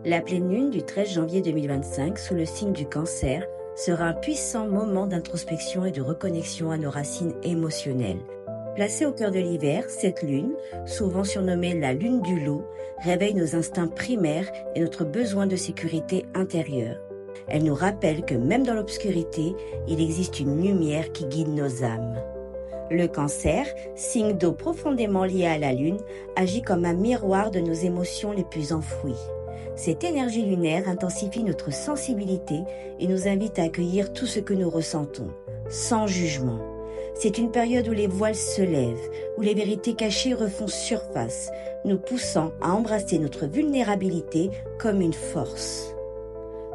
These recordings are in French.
La pleine lune du 13 janvier 2025 sous le signe du Cancer sera un puissant moment d'introspection et de reconnexion à nos racines émotionnelles. Placée au cœur de l'hiver, cette lune, souvent surnommée la lune du loup, réveille nos instincts primaires et notre besoin de sécurité intérieure. Elle nous rappelle que même dans l'obscurité, il existe une lumière qui guide nos âmes. Le Cancer, signe d'eau profondément lié à la lune, agit comme un miroir de nos émotions les plus enfouies. Cette énergie lunaire intensifie notre sensibilité et nous invite à accueillir tout ce que nous ressentons, sans jugement. C'est une période où les voiles se lèvent, où les vérités cachées refont surface, nous poussant à embrasser notre vulnérabilité comme une force.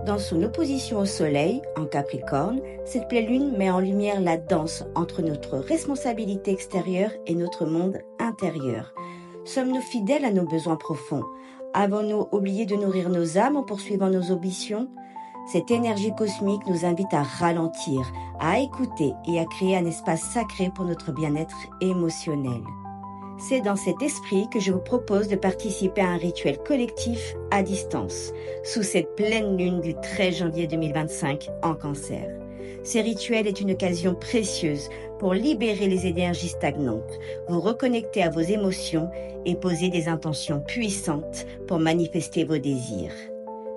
Dans son opposition au soleil, en Capricorne, cette pleine lune met en lumière la danse entre notre responsabilité extérieure et notre monde intérieur. Sommes-nous fidèles à nos besoins profonds? Avons-nous oublié de nourrir nos âmes en poursuivant nos ambitions? Cette énergie cosmique nous invite à ralentir, à écouter et à créer un espace sacré pour notre bien-être émotionnel. C'est dans cet esprit que je vous propose de participer à un rituel collectif à distance, sous cette pleine lune du 13 janvier 2025 en Cancer. Ce rituel est une occasion précieuse pour libérer les énergies stagnantes, vous reconnecter à vos émotions et poser des intentions puissantes pour manifester vos désirs.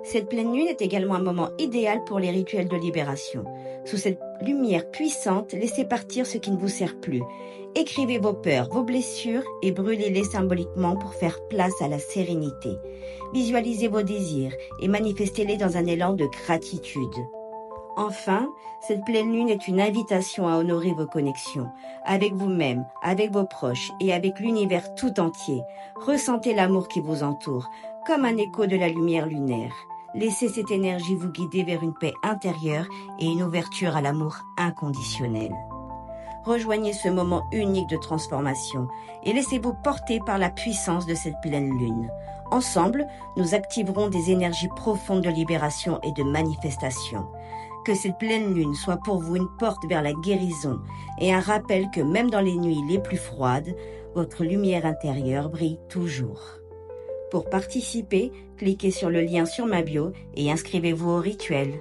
Cette pleine lune est également un moment idéal pour les rituels de libération. Sous cette lumière puissante, laissez partir ce qui ne vous sert plus. Écrivez vos peurs, vos blessures et brûlez-les symboliquement pour faire place à la sérénité. Visualisez vos désirs et manifestez-les dans un élan de gratitude. Enfin, cette pleine lune est une invitation à honorer vos connexions, avec vous-même, avec vos proches et avec l'univers tout entier. Ressentez l'amour qui vous entoure, comme un écho de la lumière lunaire. Laissez cette énergie vous guider vers une paix intérieure et une ouverture à l'amour inconditionnel. Rejoignez ce moment unique de transformation et laissez-vous porter par la puissance de cette pleine lune. Ensemble, nous activerons des énergies profondes de libération et de manifestation. Que cette pleine lune soit pour vous une porte vers la guérison et un rappel que même dans les nuits les plus froides, votre lumière intérieure brille toujours. Pour participer, cliquez sur le lien sur ma bio et inscrivez-vous au rituel.